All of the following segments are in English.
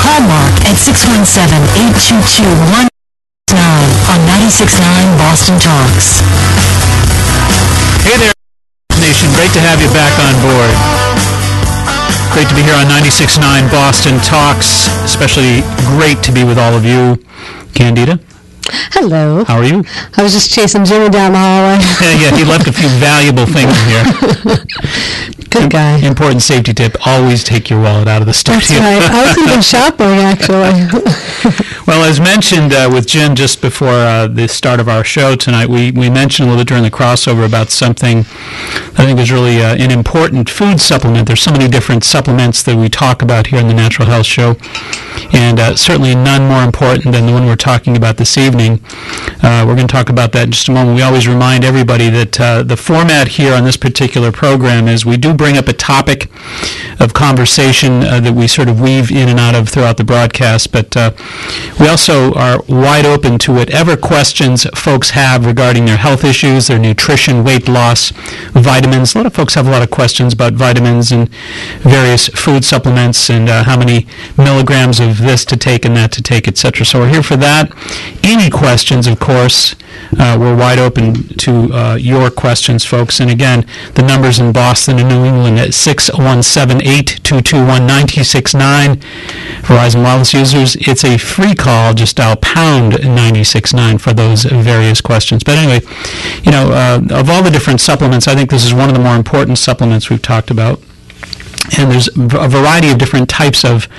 Call Mark at 617-822-1 on 96.9 Boston Talks. Hey there, Nation. Great to have you back on board. Great to be here on 96.9 Boston Talks. Especially great to be with all of you. Candida? Hello. How are you? I was just chasing Jimmy down the hallway. Yeah, he left a few valuable things here. Good guy. Important safety tip, always take your wallet out of the studio. That's right. I was even shopping, actually. Well, as mentioned with Jen just before the start of our show tonight, we mentioned a little bit during the crossover about something I think is really an important food supplement. There's so many different supplements that we talk about here in the Natural Health Show, and certainly none more important than the one we're talking about this evening. We're going to talk about that in just a moment. We always remind everybody that the format here on this particular program is we do bring up a topic of conversation that we sort of weave in and out of throughout the broadcast, but we also are wide open to whatever questions folks have regarding their health issues, their nutrition, weight loss, vitamins. A lot of folks have a lot of questions about vitamins and various food supplements and how many milligrams of this to take and that to take, etc. So we're here for that. Any questions, of course, we're wide open to your questions, folks. And again, the numbers in Boston and New England at 617-822-1969. Verizon Wireless users, it's a free call. Just dial pound 969 for those various questions. But anyway, you know, of all the different supplements, I think this is one of the more important supplements we've talked about. And there's a variety of different types of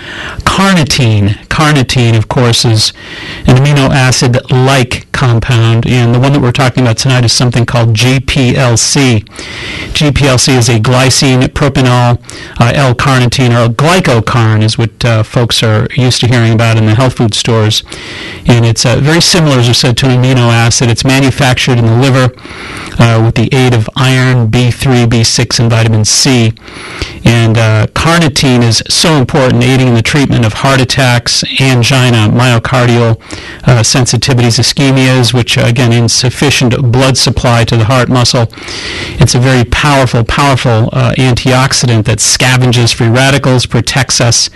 carnitine. Carnitine, of course, is an amino acid-like compound, and the one that we're talking about tonight is something called GPLC. GPLC is a glycine propanol L-carnitine, or glycocarn is what folks are used to hearing about in the health food stores. And it's very similar, as I said, to an amino acid. It's manufactured in the liver with the aid of iron, B3, B6, and vitamin C. And carnitine is so important, aiding in the treatment of heart attacks, angina, myocardial sensitivities, ischemias, which again, insufficient blood supply to the heart muscle. It's a very powerful antioxidant that scavenges free radicals, protects us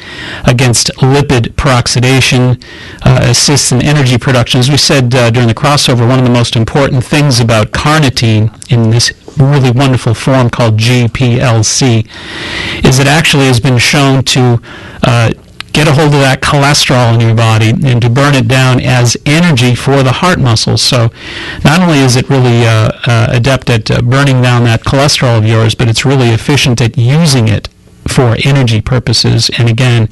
against lipid peroxidation, assists in energy production. As we said during the crossover, one of the most important things about carnitine in this really wonderful form called GPLC is it actually has been shown to get a hold of that cholesterol in your body and to burn it down as energy for the heart muscles. So not only is it really adept at burning down that cholesterol of yours, but it's really efficient at using it for energy purposes. And again,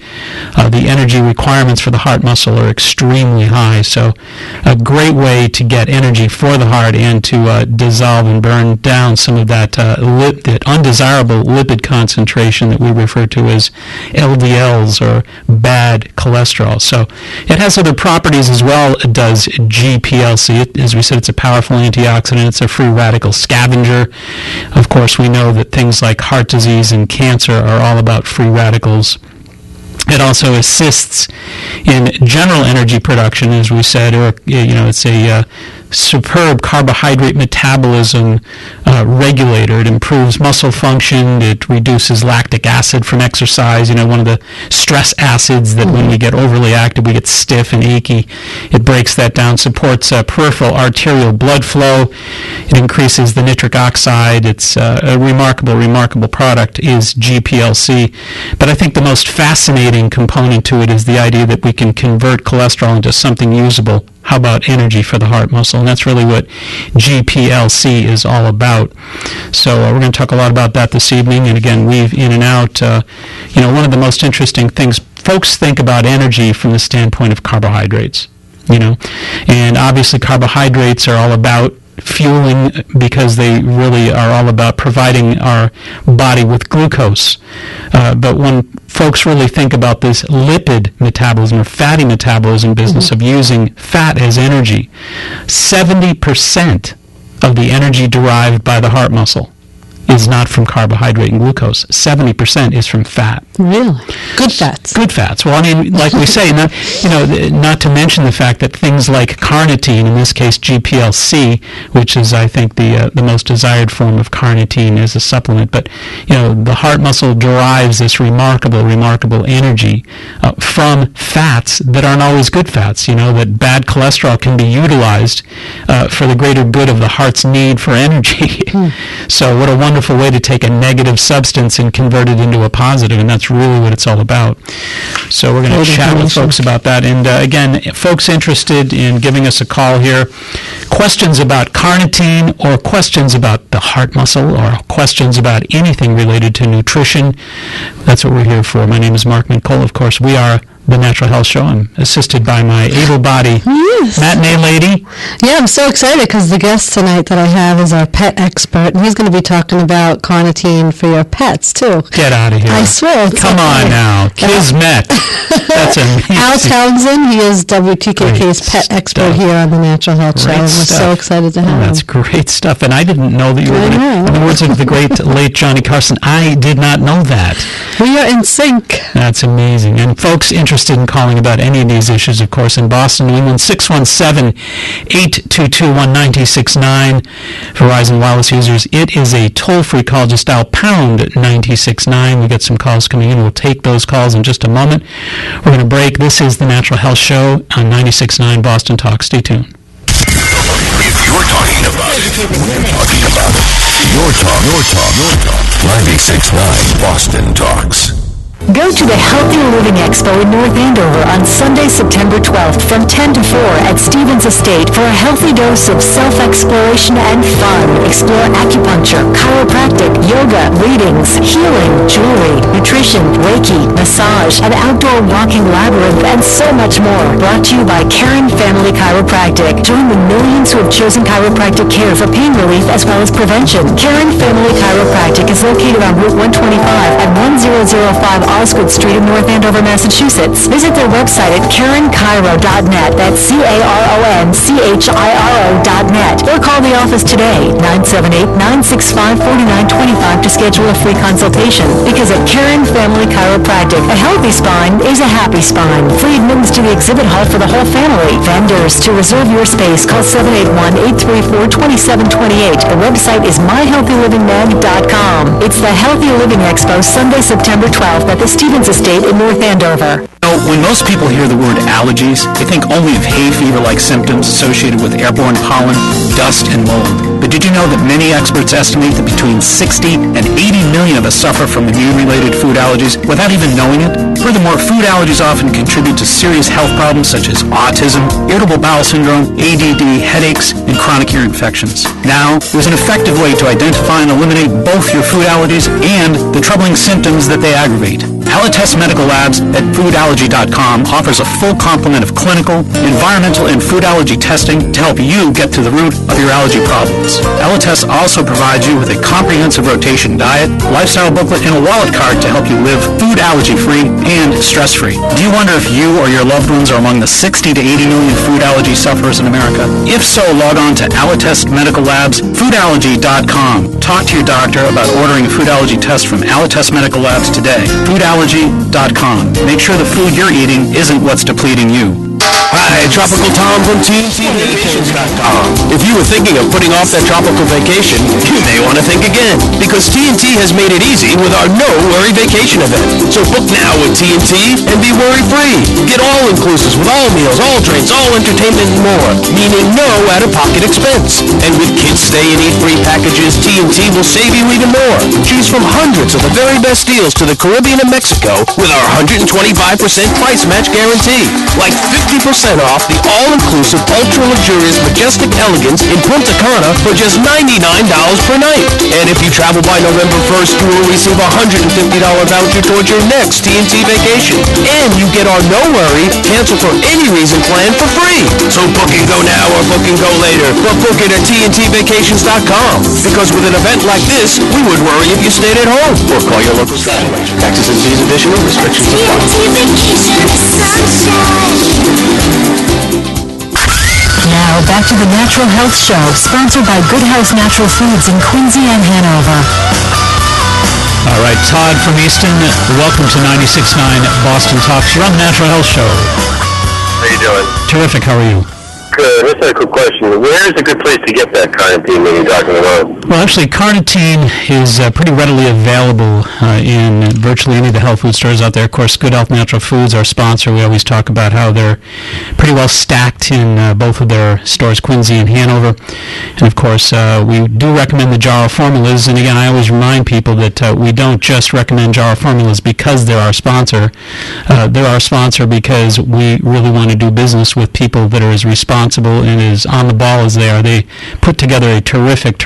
the energy requirements for the heart muscle are extremely high. So a great way to get energy for the heart and to dissolve and burn down some of that that undesirable lipid concentration that we refer to as LDLs, or bad cholesterol. So it has other properties as well. It does GPLC. As we said, it's a powerful antioxidant. It's a free radical scavenger. Of course, we know that things like heart disease and cancer are all about free radicals. It also assists in general energy production, as we said, or it's a superb carbohydrate metabolism regulator. It improves muscle function. It reduces lactic acid from exercise. One of the stress acids that when we get overly active, we get stiff and achy. It breaks that down, supports peripheral arterial blood flow. It increases the nitric oxide. It's a remarkable product is GPLC. But I think the most fascinating component to it is the idea that we can convert cholesterol into something usable. How about energy for the heart muscle? And that's really what GPLC is all about. So we're going to talk a lot about that this evening, and again, weave in and out. One of the most interesting things, folks think about energy from the standpoint of carbohydrates, and obviously carbohydrates are all about fueling, because they really are all about providing our body with glucose. But when folks really think about this lipid metabolism or fatty metabolism business of using fat as energy, 70% of the energy derived by the heart muscle is not from carbohydrate and glucose. 70% is from fat. Really? Good fats. Good fats. Well, I mean, like we say, not to mention the fact that things like carnitine, in this case GPLC, which is, I think, the most desired form of carnitine as a supplement, but, the heart muscle derives this remarkable energy from fats that aren't always good fats, that bad cholesterol can be utilized for the greater good of the heart's need for energy. So what a wonderful way to take a negative substance and convert it into a positive, and that's really what it's all about. So we're going to chat with folks about that. And again, folks interested in giving us a call here, questions about carnitine or questions about the heart muscle or questions about anything related to nutrition, that's what we're here for. My name is Mark Mincole. Of course, we are The Natural Health Show. I'm assisted by my able-bodied matinee lady. Yeah, I'm so excited because the guest tonight that I have is our pet expert, and he's going to be talking about carnitine for your pets, too. Get out of here. I swear. Come on now. Kismet. That's amazing. Al Townsend, he is WTKK's pet expert here on The Natural Health Show. We're so excited to have him. That's great stuff. And I didn't know that you were going to, in the words of the great late Johnny Carson, I did not know that. We are in sync. That's amazing. And folks interested in calling about any of these issues, of course, in Boston, New England, 617-822-1969. Verizon Wireless users, it is a toll-free call. Just dial pound 969. We got some calls coming in. We'll take those calls in just a moment. We're going to break. This is The Natural Health Show on 96.9 Boston Talk. Stay tuned. If you're talking about it, we're talking about it. Your talk. 96.9 Boston Talks. Go to the Healthy Living Expo in North Andover on Sunday, September 12th from 10 to 4 at Stevens Estate for a healthy dose of self-exploration and fun. Explore acupuncture, chiropractic, yoga, readings, healing, jewelry, nutrition, Reiki, massage, an outdoor walking labyrinth, and so much more. Brought to you by Karen Family Chiropractic. Join the millions who have chosen chiropractic care for pain relief as well as prevention. Karen Family Chiropractic is located on Route 125 at 1005 Osgood Street in North Andover, Massachusetts. Visit their website at KarenChiro.net. That's CaronChiro.net. Or call the office today, 978-965-4925 to schedule a free consultation. Because at Karen Family Chiropractic, a healthy spine is a happy spine. Free admittance to the exhibit hall for the whole family. Vendors, to reserve your space, call 781-834-2728. The website is myhealthylivingmag.com. It's the Healthy Living Expo, Sunday, September 12th at the Stevens Estate in North Andover. When most people hear the word allergies, they think only of hay fever-like symptoms associated with airborne pollen, dust, and mold. But did you know that many experts estimate that between 60 and 80 million of us suffer from immune-related food allergies without even knowing it? Furthermore, food allergies often contribute to serious health problems such as autism, irritable bowel syndrome, ADD, headaches, and chronic ear infections. Now, there's an effective way to identify and eliminate both your food allergies and the troubling symptoms that they aggravate. Alitas Medical Labs at foodallergy.com offers a full complement of clinical, environmental, and food allergy testing to help you get to the root of your allergy problems. Alitas also provides you with a comprehensive rotation diet, lifestyle booklet, and a wallet card to help you live food allergy-free and stress-free. Do you wonder if you or your loved ones are among the 60 to 80 million food allergy sufferers in America? If so, log on to Alitas Medical Labs, foodallergy.com. Talk to your doctor about ordering a food allergy test from Alitas Medical Labs today. Foodallergy.com. Make sure the food you're eating isn't what's depleting you. Hi, Tropical Tom from TNTvacations.com. If you were thinking of putting off that tropical vacation, you may want to think again, because TNT has made it easy with our No Worry Vacation event. So book now with TNT and be worry-free. Get all-inclusives with all meals, all drinks, all entertainment and more, meaning no out-of-pocket expense. And with Kids Stay and Eat Free packages, TNT will save you even more. Choose from hundreds of the very best deals to the Caribbean and Mexico with our 125% price match guarantee. Like 50% off the all-inclusive, ultra-luxurious Majestic Elegance in Punta Cana for just $99 per night. And if you travel by November 1st, you will receive a $150 voucher towards your next TNT vacation. And you get our No Worry, cancel for any reason plan for free. So book and go now or book and go later. But book it at TNTvacations.com. Because with an event like this, we would worry if you stayed at home. Or call your local satellite. Taxes and fees additional, restrictions apply. Now back to The Natural Health Show, sponsored by Good House Natural Foods in Quincy and Hanover. All right, Todd from Easton, welcome to 96.9 Boston Talks. You're on the Natural Health Show. How you doing? Terrific. How are you? Good. Just a quick question. Where is a good place to get that carnitine that you're talking about? Well, actually, carnitine is pretty readily available in virtually any of the health food stores out there. Of course, Good Health Natural Foods, our sponsor, we always talk about how they're pretty well stacked in both of their stores, Quincy and Hanover. And, of course, we do recommend the jar formulas. And, again, I always remind people that we don't just recommend jar formulas because they're our sponsor. They're our sponsor because we really want to do business with people that are as responsible and as on the ball as they are. They put together a terrific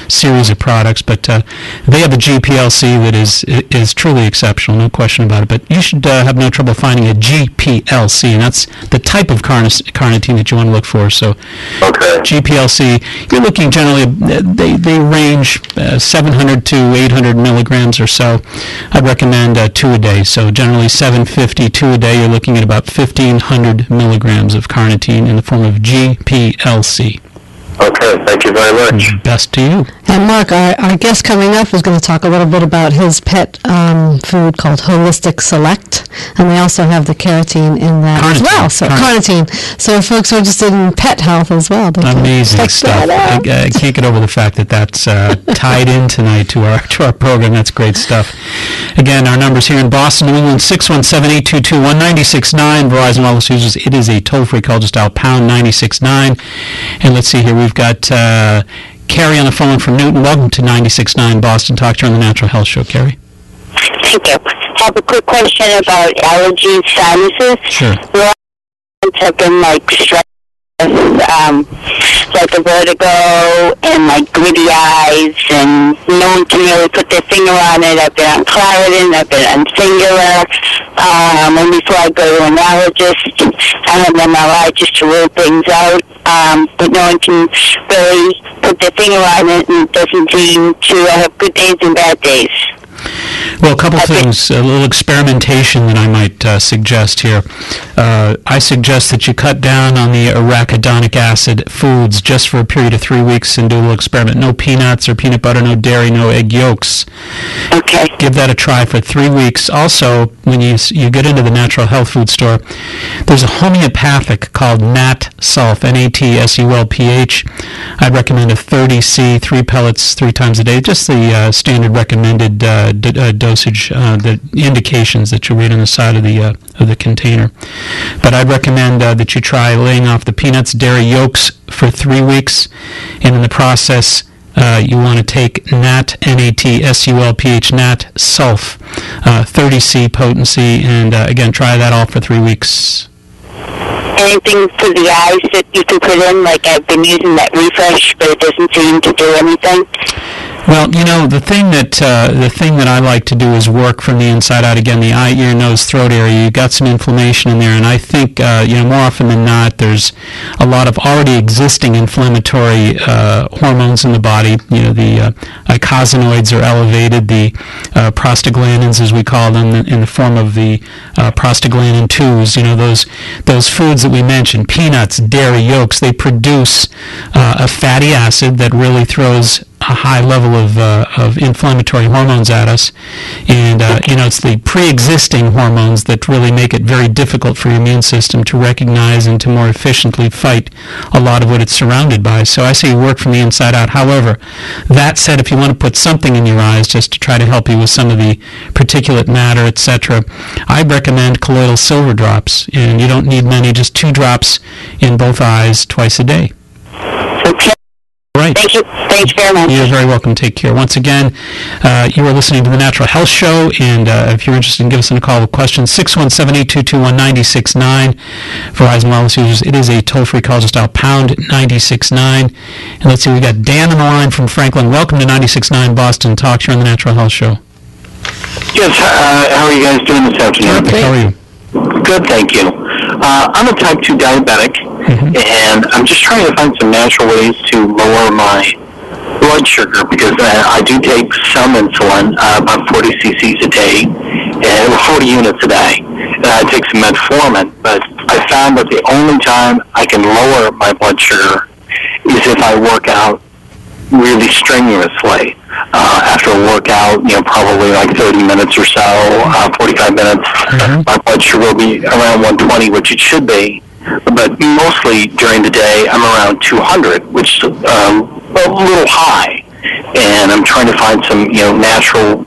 series of products, but they have a GPLC that is truly exceptional, no question about it. But you should have no trouble finding a GPLC, and that's the type of carnitine that you want to look for. So GPLC, you're looking generally, they range 700 to 800 milligrams or so. I'd recommend 2 a day. So generally 750, 2 a day, you're looking at about 1,500 milligrams of carnitine in the form of GPLC. Okay, thank you very much. Best to you. And Mark, our guest coming up is going to talk a little bit about his pet food called Holistic Select, and they also have the keratin in that as well. So carnitine. So if folks are interested in pet health as well, they amazing can stuff. I can't get over the fact that that's tied in tonight to our program. That's great stuff. Again, our numbers here in Boston, New England, 617-822-1969. Verizon Wireless users, it is a toll-free call. Just dial pound 969. And let's see here. We've got Carrie on the phone from Newton. Welcome to 96.9 Boston Talk. You're on the Natural Health Show, Carrie. Thank you. I have a quick question about allergies, sinuses. Sure. Have been like stress, like a vertigo and like gritty eyes, and no one can really put their finger on it. I've been on Claritin, I've been on Singular, and before I go to an allergist, I have an MRI just to rule things out, but no one can really put their finger on it, and it doesn't seem to have good days and bad days. Well, a couple things, a little experimentation that I might suggest here. I suggest that you cut down on the arachidonic acid foods just for a period of 3 weeks and do a little experiment. No peanuts or peanut butter, no dairy, no egg yolks. Okay. Give that a try for 3 weeks. Also, when you get into the natural health food store, there's a homeopathic called Nat Sulf, N-A-T-S-U-L-P-H. I'd recommend a 30C, 3 pellets 3 times a day, just the standard recommended dosage, the indications that you read on the side of the container. But I'd recommend that you try laying off the peanuts, dairy yolks for 3 weeks, and in the process, you want to take Nat, N-A-T-S-U-L-P-H, Nat Sulf, 30C potency, and again, try that all for 3 weeks. Anything for the eyes that you can put in? Like I've been using that Refresh, but it doesn't seem to do anything. Well, the thing that I like to do is work from the inside out. Again, the eye, ear, nose, throat area. You've got some inflammation in there, and I think more often than not, there's a lot of already existing inflammatory hormones in the body. The eicosanoids are elevated. The prostaglandins, as we call them, in the form of the prostaglandin 2s. Those foods that we mentioned, peanuts, dairy, yolks. They produce a fatty acid that really throws a high level of inflammatory hormones at us, and it's the pre-existing hormones that really make it very difficult for your immune system to recognize and to more efficiently fight a lot of what it's surrounded by. So I say work from the inside out. However, that said, if you want to put something in your eyes just to try to help you with some of the particulate matter, etc., I recommend colloidal silver drops, and you don't need many, just 2 drops in both eyes twice a day. Okay. Right. Thank you. Thanks very much. You're very welcome. Take care. Once again, you are listening to the Natural Health Show, and if you're interested, give us a call with questions, 617-822-1969. Verizon Wireless users, it is a toll-free call. Just dial pound 969. And let's see, we got Dan on the line from Franklin. Welcome to 96.9 Boston Talk. You're on the Natural Health Show. Yes, how are you guys doing this afternoon? Terrific. How are you? Good, thank you. I'm a type 2 diabetic, and I'm just trying to find some natural ways to lower my blood sugar, because I do take some insulin, about 40 cc's a day, and 40 units a day. And I take some metformin, but I found that the only time I can lower my blood sugar is if I work out really strenuously. After a workout, probably like 30 minutes or so, 45 minutes, my blood sugar will be around 120, which it should be. But mostly during the day, I'm around 200, which is a little high. And I'm trying to find some, natural,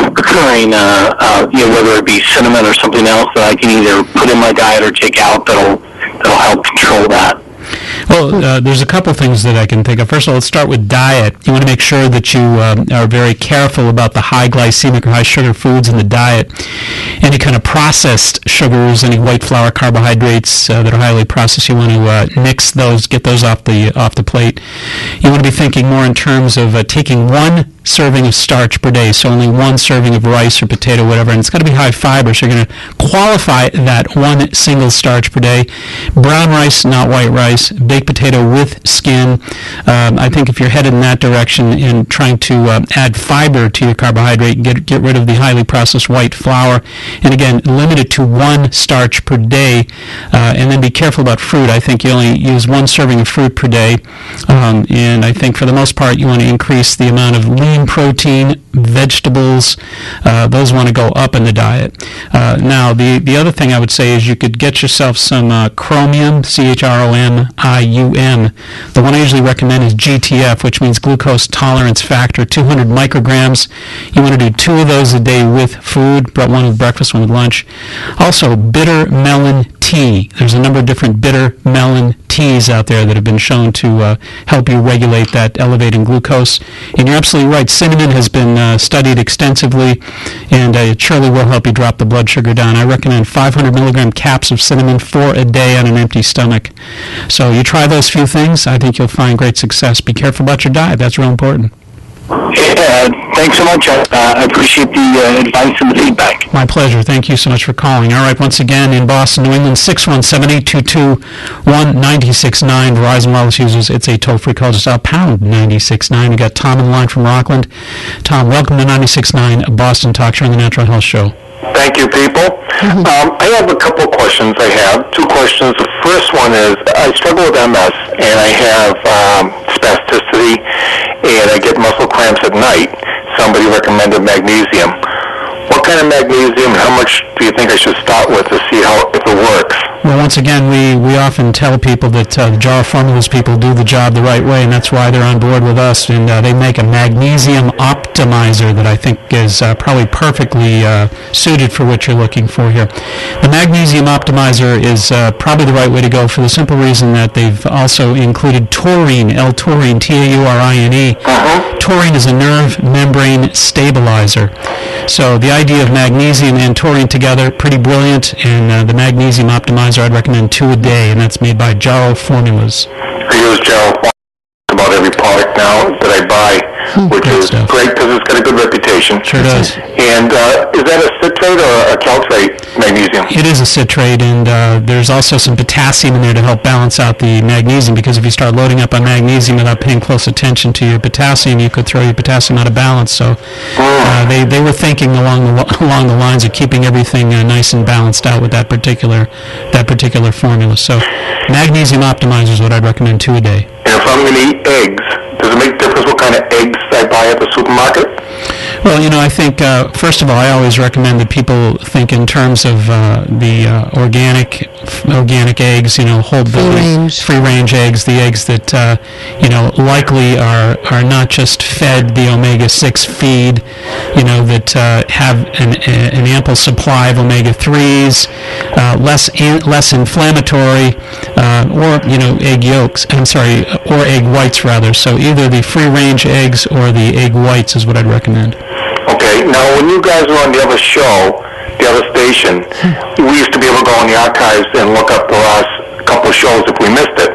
occurring, whether it be cinnamon or something else that I can either put in my diet or take out that'll help control that. Well, there's a couple things that I can think of. First of all, let's start with diet. You want to make sure that you are very careful about the high glycemic or high sugar foods in the diet. Any kind of processed sugars, any white flour carbohydrates that are highly processed, you want to nix those, get those off the plate. You want to be thinking more in terms of taking one serving of starch per day, so only one serving of rice or potato, whatever, and it's got to be high fiber, so you're going to qualify that one single starch per day. Brown rice, not white rice, baked potato with skin. I think if you're headed in that direction and trying to add fiber to your carbohydrate, get rid of the highly processed white flour, and again, limit it to one starch per day, and then be careful about fruit. I think you only use one serving of fruit per day, and I think for the most part you want to increase the amount of lean protein, vegetables, those want to go up in the diet. Now, the other thing I would say is you could get yourself some chromium, CHROMIUM. The one I usually recommend is GTF, which means glucose tolerance factor, 200 micrograms. You want to do 2 of those a day with food, one with breakfast, one with lunch. Also, bitter melon tea. There's a number of different bitter melon teas out there that have been shown to help you regulate that elevating glucose. And you're absolutely right. Cinnamon has been studied extensively, and it surely will help you drop the blood sugar down. I recommend 500 milligram caps of cinnamon 4 a day on an empty stomach. So you try those few things, I think you'll find great success. Be careful about your diet. That's real important. Thanks so much. I appreciate the advice and the feedback. My pleasure. Thank you so much for calling. All right, once again, in Boston, New England, 617-822-1969. Verizon Wireless users, it's a toll-free call. Just out pound 96.9. We got Tom on the line from Rockland. Tom, welcome to 96.9 Boston Talk Show on the Natural Health Show. Thank you, people. I have a couple of questions. I have 2 questions. The first one is, I struggle with MS, and I have spasticity, and I get muscle cramps at night. Somebody recommended magnesium. What kind of magnesium, how much do you think I should start with to see if it works? Well, once again, we often tell people that the Jar Formulas people do the job the right way, and that's why they're on board with us. And they make a magnesium optimizer that I think is probably perfectly suited for what you're looking for here. The magnesium optimizer is probably the right way to go for the simple reason that they've also included taurine, L-taurine, Taurine. Taurine is a nerve membrane stabilizer. So the idea of magnesium and taurine together, pretty brilliant, and the magnesium optimizer I'd recommend 2 a day, and that's made by Jar Formulas. I use Jar Formulas about every product now that I buy, which is great because it's got a good reputation. Sure does. And is that a citrate or a caltrate magnesium? It is a citrate, and there's also some potassium in there to help balance out the magnesium, because if you start loading up on magnesium without paying close attention to your potassium, you could throw your potassium out of balance. So they were thinking along the lines of keeping everything nice and balanced out with that particular formula. So magnesium optimizer is what I'd recommend 2 a day. And if I'm going to eat eggs, does it make a difference what kind of eggs I buy at the supermarket? Well, I think, first of all, I always recommend that people think in terms of the organic eggs, whole free-range eggs, the eggs that, likely are not just fed the omega-6 feed, that have an ample supply of omega-3s, less inflammatory, or, egg yolks, or egg whites, rather. So either the free-range eggs or the egg whites is what I'd recommend. Okay. Now, when you guys were on the other show, the other station, we used to be able to go in the archives and look up the last couple of shows if we missed it.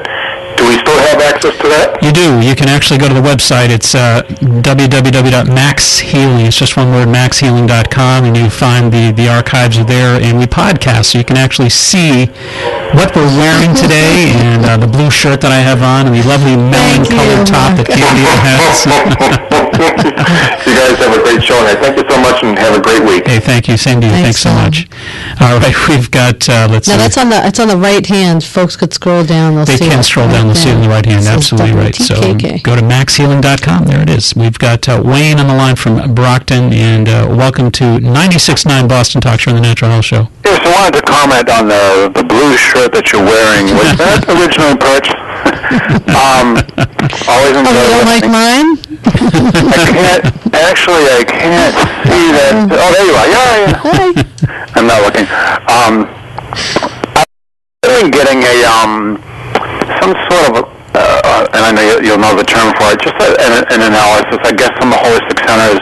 Do we still have access to that? You do. You can actually go to the website. It's www.maxhealing. It's just one word, maxhealing.com, and you find the archives are there, and we podcast, so you can actually see what we're wearing today, and the blue shirt that I have on, and the lovely melon-colored top that Candido has. You guys have a great show, and I thank you so much, and have a great week. Hey, thank you. Same to you. Thanks so much. All right, we've got, let's see. Now, it's on the right hand. Folks could scroll down. They can scroll down. They'll see it on the right hand. Absolutely right. So go to maxhealing.com. There it is. We've got Wayne on the line from Brockton, and welcome to 96.9 Boston Talk Show on the Natural Health Show. Yes, I wanted to comment on the blue shirt that you're wearing. Was that originally purchased? Always enjoyed you don't like mine? I can't see that. Oh, there you are. Yeah. I'm not looking. I'm getting some sort of and I know you'll know the term for it, just an analysis. I guess some holistic centers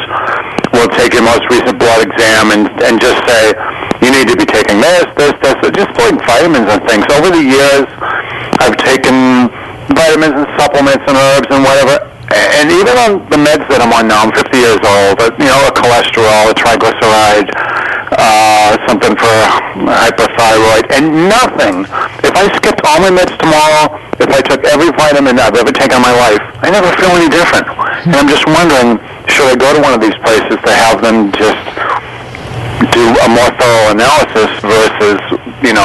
will take your most recent blood exam and just say, you need to be taking this, just like vitamins and things. Over the years, I've taken vitamins and supplements and herbs and whatever, and even on the meds that I'm on now, I'm 50 years old, a cholesterol, a triglyceride, something for hypothyroid, and nothing. If I skipped all my meds tomorrow, if I took every vitamin I've ever taken in my life, I never feel any different. And I'm just wondering, should I go to one of these places to have them just do a more thorough analysis versus,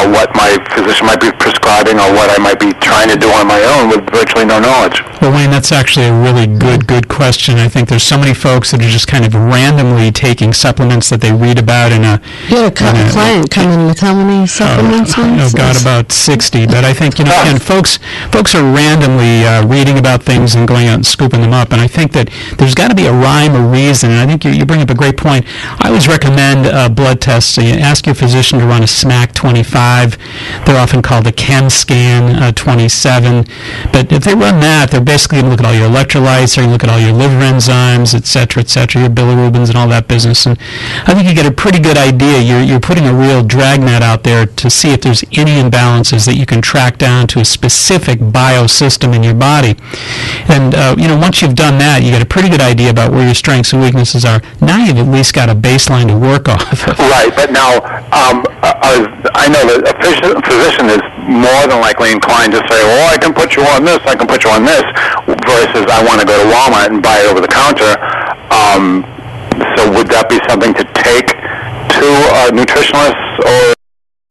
what my physician might be prescribing or what I might be trying to do on my own with virtually no knowledge? Well, Wayne, that's actually a really good question. I think there's so many folks that are just kind of randomly taking supplements that they read about in a... You had a client come in with how many supplements? About 60. But I think, again, folks are randomly reading about things and going out and scooping them up. And I think that there's got to be a rhyme or reason. And I think you bring up a great point. I always recommend blood tests. So you ask your physician to run a SMAC 25. They're often called a ChemScan 27. But if they run that, they're basically going to look at all your electrolytes, they're going to look at all your liver enzymes, et cetera, your bilirubins and all that business. And I think you get a pretty good idea. You're putting a real dragnet out there to see if there's any imbalances that you can track down to a specific biosystem in your body. And, once you've done that, you get a pretty good idea about where your strengths and weaknesses are. Now you've at least got a baseline to work off of. Right, but now I know that a physician is more than likely inclined to say, well, I can put you on this, versus I want to go to Walmart and buy it over the counter. So would that be something to take to a nutritionist or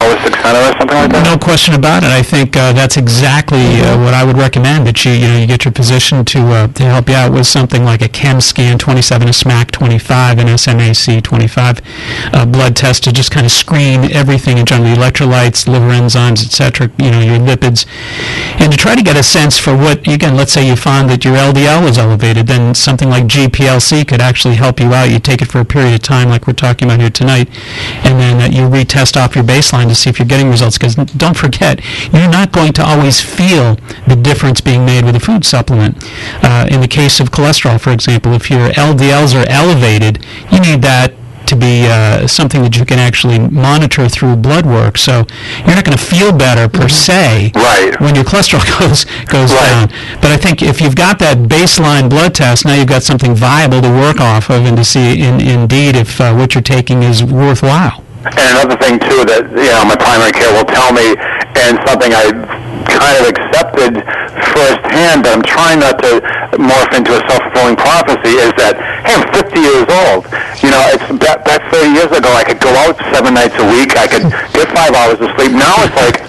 holistic center or something like that? No question about it. I think that's exactly what I would recommend, that you get your physician to help you out with something like a ChemScan 27, a SMAC 25, an SMAC 25 blood test to just kind of screen everything in general, electrolytes, liver enzymes, etc., your lipids, and to try to get a sense for what, again, let's say you found that your LDL was elevated, then something like GPLC could actually help you out. You take it for a period of time like we're talking about here tonight, and then you retest off your baseline to see if you're getting results, because don't forget, you're not going to always feel the difference being made with a food supplement. In the case of cholesterol, for example, if your LDLs are elevated, you need that to be something that you can actually monitor through blood work. So you're not going to feel better per se when your cholesterol goes down. But I think if you've got that baseline blood test, now you've got something viable to work off of and to see indeed if what you're taking is worthwhile. And another thing, too, that, my primary care will tell me, and something I kind of accepted firsthand, but I'm trying not to morph into a self-fulfilling prophecy, is that, hey, I'm 50 years old. It's back 30 years ago, I could go out 7 nights a week, I could get 5 hours of sleep. Now it's like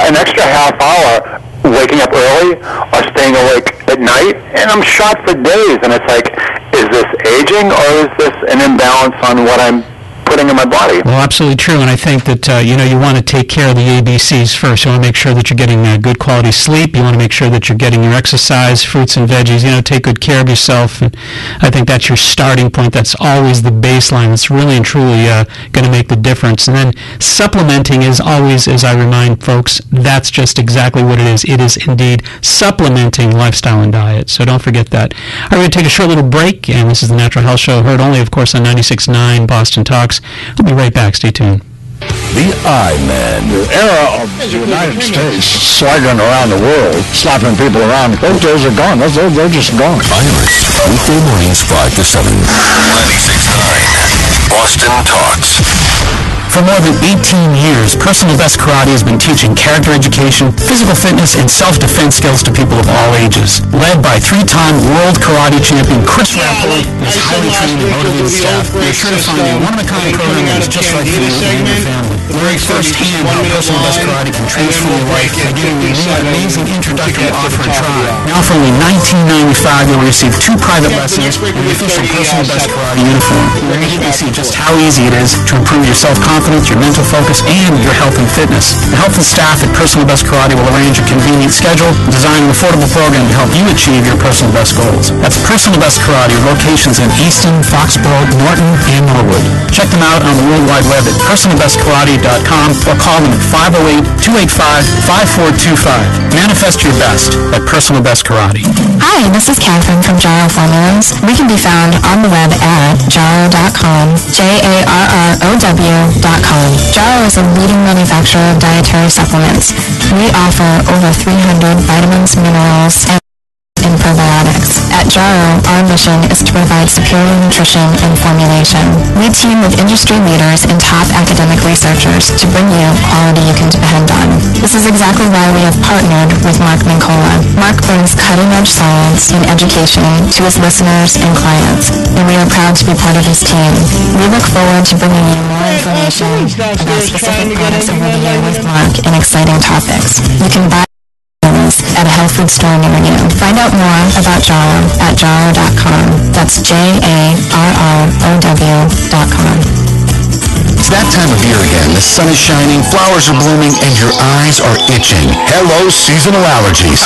an extra half hour waking up early or staying awake at night, and I'm shot for days. And it's like, is this aging, or is this an imbalance on what I'm putting in my body? Well, absolutely true, and I think that you want to take care of the ABCs first. You want to make sure that you're getting good quality sleep. You want to make sure that you're getting your exercise, fruits and veggies. Take good care of yourself, and I think that's your starting point. That's always the baseline. That's really and truly going to make the difference. And then supplementing is always, as I remind folks, that's just exactly what it is. It is indeed supplementing lifestyle and diet. So don't forget that. All right, we're going to take a short little break, and this is the Natural Health Show, heard only, of course, on 96.9 Boston Talks. We'll be right back. Stay tuned. the I-Man. The era of the United States swaggering around the world, slapping people around, those days are gone. They're just gone. Iris, weekday mornings 5 to 7. 96.9 Boston Talks. For more than 18 years, Personal Best Karate has been teaching character education, physical fitness, and self-defense skills to people of all ages. Led by 3-time world karate champion Chris Rappoli and his highly trained and motivated staff, you're sure to find a one-of-a-kind program that is just right for you and your family. Learn firsthand how Personal Best Karate can transform your life by giving you an amazing introductory offer and try. Now for only $19.95, you'll receive 2 private lessons and the official Personal Best Karate uniform. You'll immediately see just how easy it is to improve your self-confidence, your mental focus, and your health and fitness. The helpful staff at Personal Best Karate will arrange a convenient schedule and design an affordable program to help you achieve your personal best goals. That's Personal Best Karate, with locations in Easton, Foxborough, Norton, and Norwood. Check them out on the World Wide Web at personalbestkarate.com or call them at 508-285-5425. Manifest your best at Personal Best Karate. Hi, this is Catherine from Jarrow Formulas. We can be found on the web at jarrow.com, JARROW.com. Jarrow is a leading manufacturer of dietary supplements. We offer over 300 vitamins, minerals, and probiotics. At Jarrow, our mission is to provide superior nutrition and formulation. We team with industry leaders and top academic researchers to bring you quality you can depend on. This is exactly why we have partnered with Mark Mincola. Mark brings cutting-edge science and education to his listeners and clients, and we are proud to be part of his team. We look forward to bringing you more information about specific products over the year with Mark and exciting topics. You can buy at a health food store near you. Find out more about Jarrow at jarrow.com. That's JARROW.com. It's that time of year again. The sun is shining, flowers are blooming, and your eyes are itching. Hello, seasonal allergies.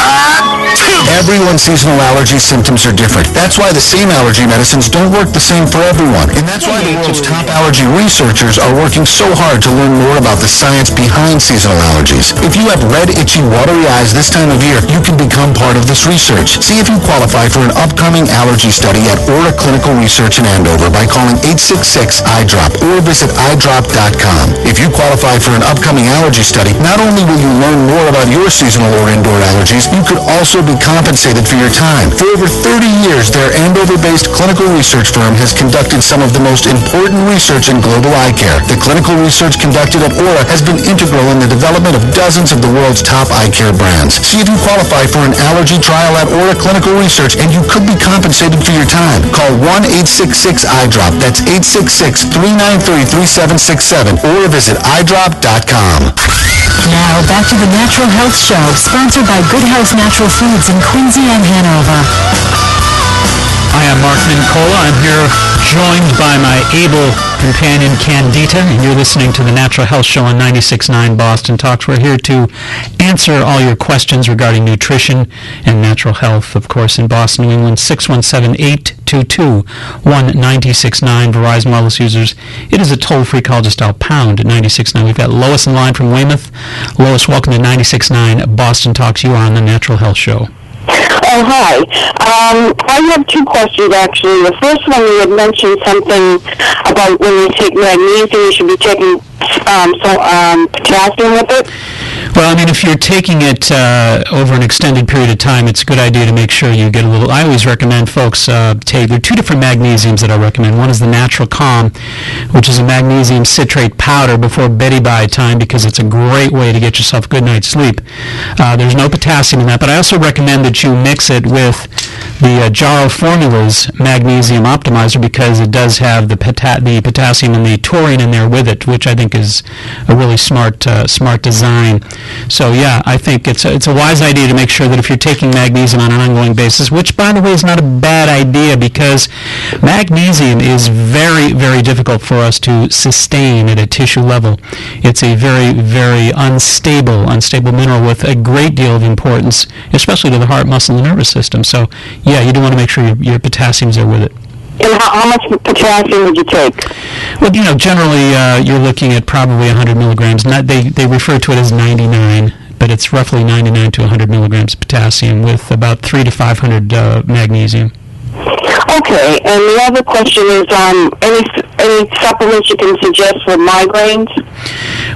Everyone's seasonal allergy symptoms are different. That's why the same allergy medicines don't work the same for everyone. And that's why the world's top allergy researchers are working so hard to learn more about the science behind seasonal allergies. If you have red, itchy, watery eyes this time of year, you can become part of this research. See if you qualify for an upcoming allergy study at Aura Clinical Research in Andover by calling 866-EYEDROP or visit eyedrop.com. If you qualify for an upcoming allergy study, not only will you learn more about your seasonal or indoor allergies, you could also be compensated for your time. For over 30 years, their Andover-based clinical research firm has conducted some of the most important research in global eye care. The clinical research conducted at Aura has been integral in the development of dozens of the world's top eye care brands. See if you qualify for an allergy trial at Aura Clinical Research, and you could be compensated for your time. Call 1-866-EYEDROP. That's 866-393-3767, or visit eyedrop.com. Now, back to the Natural Health Show, sponsored by Good Health Natural Foods in Quincy and Hanover. Hi, I'm Mark Mincola. I'm here joined by my able companion, Candida, and you're listening to the Natural Health Show on 96.9 Boston Talks. We're here to answer all your questions regarding nutrition and natural health, of course, in Boston, New England, 617-822-1969. Verizon Wireless users, it is a toll-free call. Just dial pound at 96.9. We've got Lois in line from Weymouth. Lois, welcome to 96.9 Boston Talks. You are on the Natural Health Show. Oh, hi. I have 2 questions, actually. The first one, you had mentioned something about when you take magnesium, you should be taking potassium with it. Well, I mean, if you're taking it over an extended period of time, it's a good idea to make sure you get a little. I always recommend folks take. There are 2 different magnesiums that I recommend. One is the Natural Calm, which is a magnesium citrate powder before beddy-bye time, because it's a great way to get yourself a good night's sleep. There's no potassium in that, but I also recommend that you mix it with the Jarrow Formulas Magnesium Optimizer, because it does have the potassium and the taurine in there with it, which I think is a really smart design. So yeah, I think it's a wise idea to make sure that if you're taking magnesium on an ongoing basis, which by the way is not a bad idea, because magnesium is very, very difficult for us to sustain at a tissue level. It's a very, very unstable mineral with a great deal of importance, especially to the heart, muscle, and nervous system. So yeah, you do want to make sure your potassium's there with it. And how much potassium would you take? Well, generally you're looking at probably 100 milligrams. They refer to it as 99, but it's roughly 99 to 100 milligrams of potassium with about 300 to 500 magnesium. Okay, and the other question is any supplements you can suggest for migraines?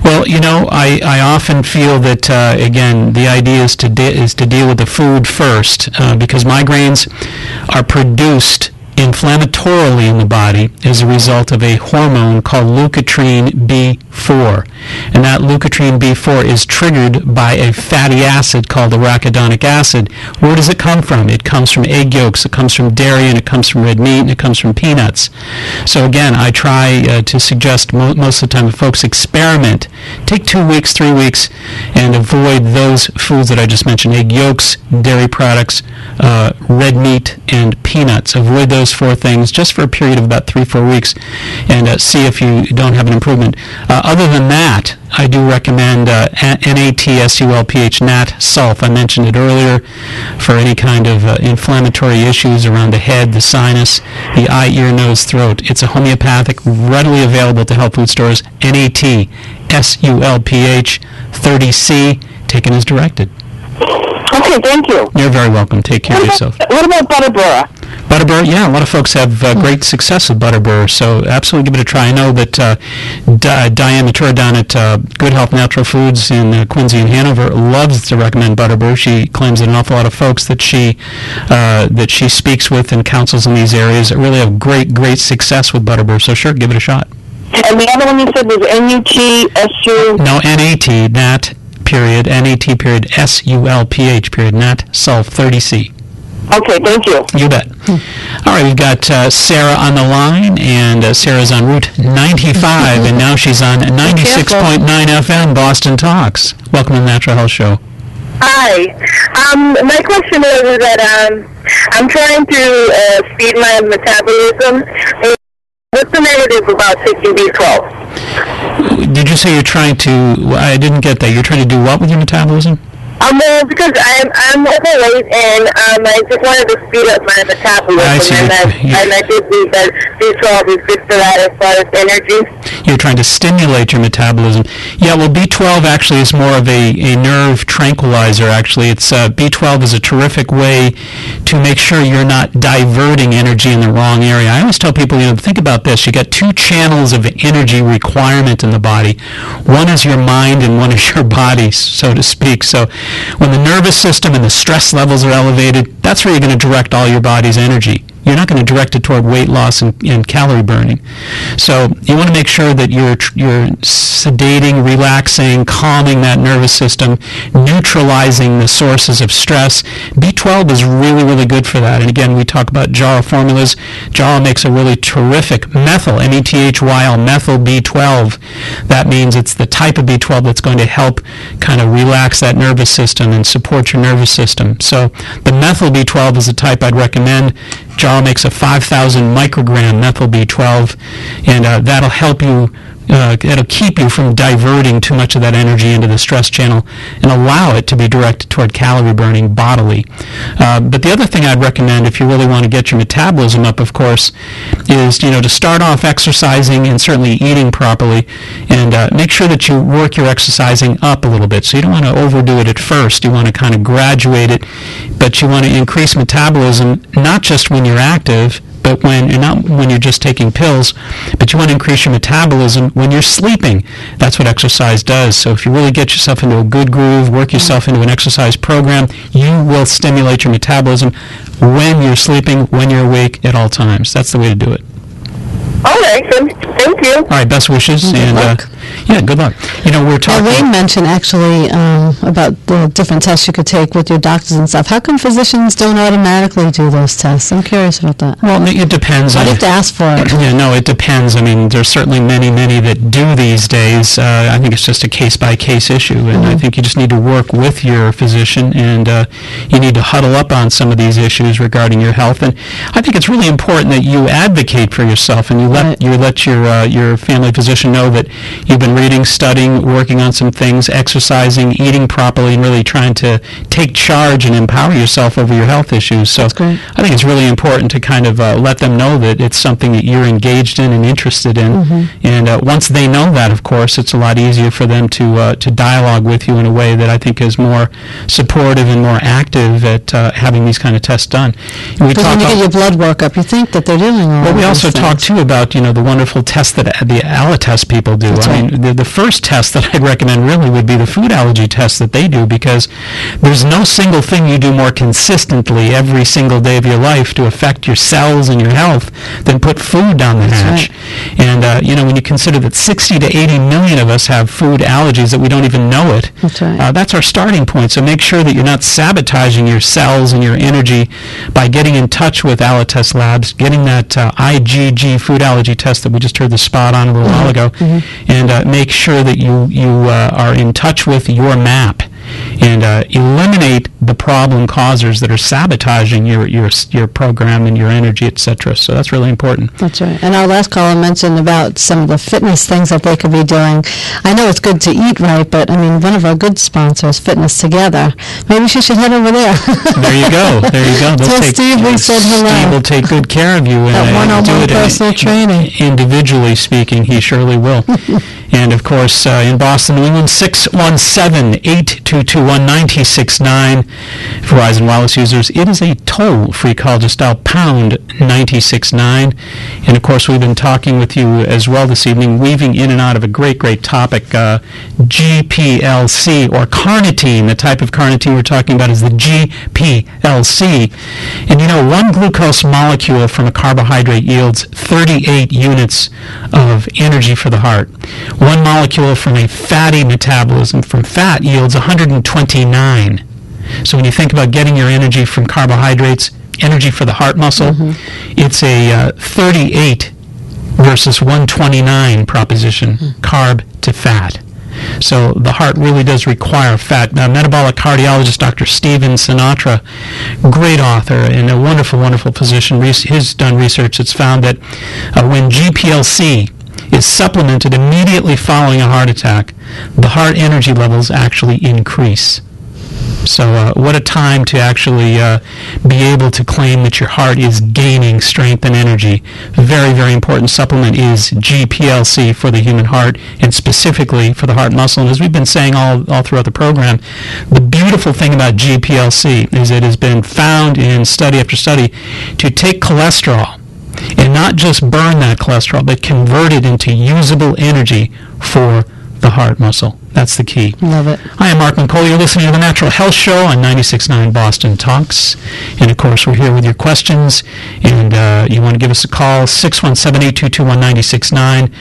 Well, I often feel that, again, the idea is to deal with the food first, because migraines are produced inflammatorily in the body as a result of a hormone called leukotriene B4. And that leukotriene B4 is triggered by a fatty acid called arachidonic acid. Where does it come from? It comes from egg yolks, it comes from dairy, and it comes from red meat, and it comes from peanuts. So again, I try to suggest most of the time that folks experiment. Take 2 weeks, 3 weeks, and avoid those foods that I just mentioned: egg yolks, dairy products, red meat, and peanuts. Avoid those 4 things just for a period of about 3-4 weeks, and see if you don't have an improvement. Other than that, I do recommend NAT-SULPH, Nat Sulf. I mentioned it earlier for any kind of inflammatory issues around the head, the sinus, the eye, ear, nose, throat. It's a homeopathic, readily available to health food stores. NAT-SULPH 30C, taken as directed. Okay, thank you. You're very welcome. Take care of yourself. What about Butterbur? Butterbur, yeah, a lot of folks have great success with Butterbur, so absolutely give it a try. I know that Diane Maturidon at Good Health Natural Foods in Quincy and Hanover loves to recommend Butterbur. She claims that an awful lot of folks that she speaks with and counsels in these areas really have great success with Butterbur, so sure, give it a shot. And the other one you said was NUT-SU? No, NAT, Nat, period, NAT, period, SULPH, period, Nat Sulf 30C. Okay, thank you. You bet. All right, we've got Sarah on the line, and Sarah's on Route 95, and now she's on 96.9 FM, Boston Talks. Welcome to the Natural Health Show. Hi. My question is that I'm trying to speed my metabolism. What's the negative about taking B12? Did you say you're trying to, I didn't get that, you're trying to do what with your metabolism? Well, because I'm overweight and I just wanted to speed up my metabolism, and I did read that B12 is good for that as far as energy. You're trying to stimulate your metabolism. Yeah, well, B12 actually is more of a nerve tranquilizer, actually. It's B12 is a terrific way to make sure you're not diverting energy in the wrong area. I always tell people, think about this. You got 2 channels of energy requirement in the body. One is your mind and one is your body, so to speak. So when the nervous system and the stress levels are elevated, that's where you're going to direct all your body's energy. You're not going to direct it toward weight loss and calorie burning. So you want to make sure that you're sedating, relaxing, calming that nervous system, neutralizing the sources of stress. B12 is really good for that. And again, we talk about Jarrah formulas. Jarrah makes a really terrific methyl, methyl methyl B12. That means it's the type of B12 that's going to help kind of relax that nervous system and support your nervous system. So the methyl B12 is the type I'd recommend. Jarrah makes a 5,000 microgram methyl B12, and that'll help you, it'll keep you from diverting too much of that energy into the stress channel and allow it to be directed toward calorie burning bodily. But the other thing I'd recommend if you really want to get your metabolism up, of course, is to start off exercising and certainly eating properly, and make sure that you work your exercising up a little bit. So you don't want to overdo it at first. You want to kind of graduate it, but you want to increase metabolism not just when you're active, but when you're just taking pills, but you want to increase your metabolism when you're sleeping. That's what exercise does. So if you really get yourself into a good groove, work yourself into an exercise program, you will stimulate your metabolism when you're sleeping, when you're awake, at all times. That's the way to do it. All right, thank you. All right, best wishes. Good luck. Good luck. We're talking... Wayne mentioned, actually, about the different tests you could take with your doctors and stuff. How come physicians don't automatically do those tests? I'm curious about that. Well, it depends. Why do you have to ask for it? Yeah, no, it depends. I mean, there's certainly many that do these days. I think it's just a case-by-case issue, and I think you just need to work with your physician, and you need to huddle up on some of these issues regarding your health. And I think it's really important that you advocate for yourself, and you let your family physician know that you've been reading, studying, working on some things, exercising, eating properly, and really trying to take charge and empower yourself over your health issues. So I think it's really important to kind of let them know that it's something that you're engaged in and interested in. And once they know that, of course, it's a lot easier for them to dialogue with you in a way that I think is more supportive and more active at having these kind of tests done. Because when you get your blood work up, you think that they're doing all Well, we also things. talk, too, about, the wonderful tests that the ALA test people do. That's I mean, the first test that I'd recommend really would be the food allergy test that they do, because there's no single thing you do more consistently every single day of your life to affect your cells and your health than put food down the hatch. Right. And, when you consider that 60 to 80 million of us have food allergies that we don't even know it, that's our starting point. So make sure that you're not sabotaging your cells and your energy by getting in touch with Allotest Labs, getting that IgG food allergy test that we just heard the spot on a little while ago, and make sure that you are in touch with your MAP and eliminate the problem causers that are sabotaging your program and your energy, etc. So that's really important. That's right. And our last caller mentioned about some of the fitness things that they could be doing. I know it's good to eat right, but I mean, one of our good sponsors, Fitness Together, maybe she should head over there. There you go. Tell Steve we said hello. Steve will take good care of you. That one-on-one personal training. Individually speaking, he surely will. And, of course, in Boston, New England, 617-822-1969. Verizon Wireless users, it is a toll-free call. Just dial pound 969. And, of course, we've been talking with you as well this evening, weaving in and out of a great, great topic, GPLC, or carnitine. The type of carnitine we're talking about is the GPLC. And, one glucose molecule from a carbohydrate yields 38 units of energy for the heart. One molecule from a fatty metabolism from fat yields 129. So when you think about getting your energy from carbohydrates, energy for the heart muscle, it's a 38 versus 129 proposition, carb to fat. So the heart really does require fat. Metabolic cardiologist Dr. Steven Sinatra, great author and a wonderful, wonderful physician, he's done research that's found that when GPLC is supplemented immediately following a heart attack, the heart energy levels actually increase. So what a time to actually be able to claim that your heart is gaining strength and energy. Very, very important supplement is GPLC for the human heart, and specifically for the heart muscle. And as we've been saying all throughout the program, the beautiful thing about GPLC is it has been found in study after study to take cholesterol and not just burn that cholesterol, but convert it into usable energy for the heart muscle. That's the key. Love it. I am Mark McCoy. You're listening to The Natural Health Show on 96.9 Boston Talks. And, of course, we're here with your questions. And you want to give us a call, 617-822-1969.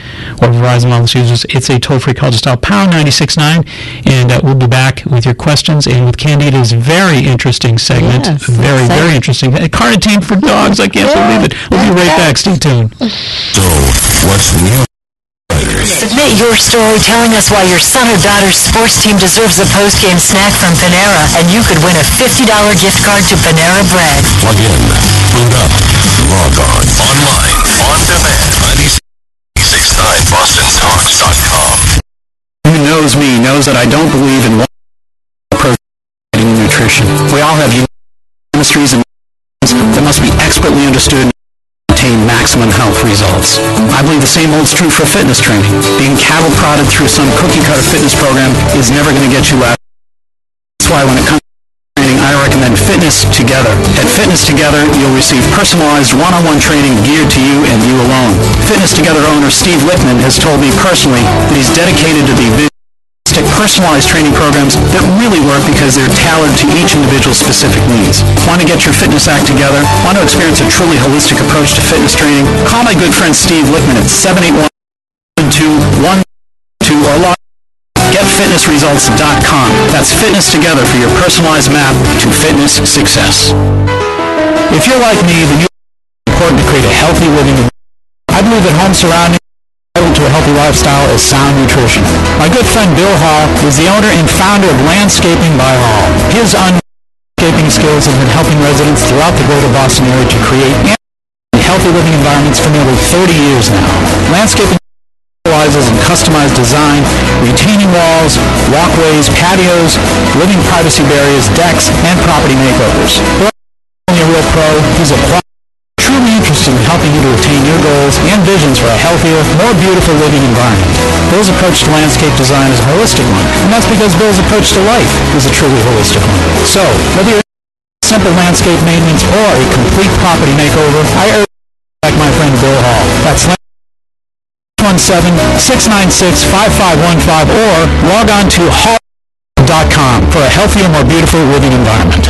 Or Verizon Wireless users, it's a toll-free call. Just dial pound 969. And we'll be back with your questions and with Candida's very interesting segment. Yes, very, very interesting. Carnitine for dogs. I can't believe it. We'll be right back. Stay tuned. So, what's new? Submit your story telling us why your son or daughter's sports team deserves a post-game snack from Panera, and you could win a $50 gift card to Panera Bread. Plug in, boot up, log on, online, on demand, 96.9BostonTalks.com. Who knows me knows that I don't believe in protein and nutrition. We all have chemistries and that must be expertly understood and attain maximum health results. I believe the same holds true for fitness training. Being cattle prodded through some cookie-cutter fitness program is never going to get you out. That's why when it comes to training, I recommend Fitness Together. At Fitness Together, you'll receive personalized one-on-one training geared to you and you alone. Fitness Together owner Steve Lichtman has told me personally that he's dedicated to the personalized training programs that really work because they're tailored to each individual's specific needs. Want to get your fitness act together? Want to experience a truly holistic approach to fitness training? Call my good friend Steve Lichtman at 781-212 or log getfitnessresults.com. That's Fitness Together for your personalized map to fitness success. If you're like me, then it's important to create a healthy living. I believe that home surroundings to a healthy lifestyle is sound nutrition. My good friend Bill Hall is the owner and founder of Landscaping by Hall. His landscaping skills have been helping residents throughout the greater Boston area to create healthy living environments for nearly 30 years now. Landscaping specializes in customized design, retaining walls, walkways, patios, living privacy barriers, decks, and property makeovers. Bill's only a real pro. He's a truly interested in helping you to attain your goals and visions for a healthier, more beautiful living environment. Bill's approach to landscape design is a holistic one, and that's because Bill's approach to life is a truly holistic one. So, whether you're simple landscape maintenance or a complete property makeover, I urge you to contact my friend Bill Hall. That's 517-696-5515 or log on to .com for a healthier, more beautiful living environment.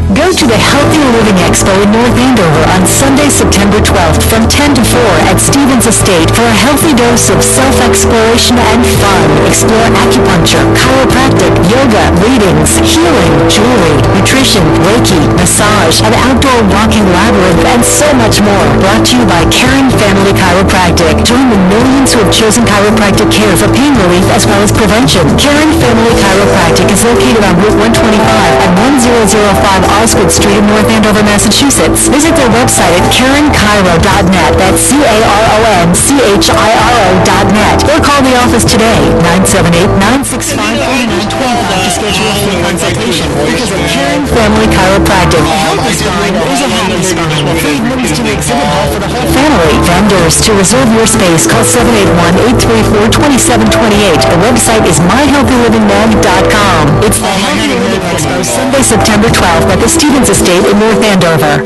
Go to the Healthy Living Expo in North Andover on Sunday, September 12th from 10 to 4 at Stevens Estate for a healthy dose of self-exploration and fun. Explore acupuncture, chiropractic, yoga, readings, healing, jewelry, nutrition, Reiki, massage, an outdoor walking labyrinth, and so much more. Brought to you by Caring Family Chiropractic. Join the millions who have chosen chiropractic care for pain relief as well as prevention. Caring Family Chiropractic is located on Route 125 at 1005 Osgood Street in North Andover, Massachusetts. Visit their website at KarenChiro.net. That's CaronChiro.net. Or call the office today, 978-965-4912 to schedule a free consultation. Because at Caring Family Chiropractic, a healthy spine is a happy spine. Free rooms to exhibit hall for the whole family. Vendors, to reserve your space, call 781-834-2728. The website is myhealthylivingmag.com. It's the Healthy Living Expo, Sunday, September 12th at the Stevens Estate in North Andover.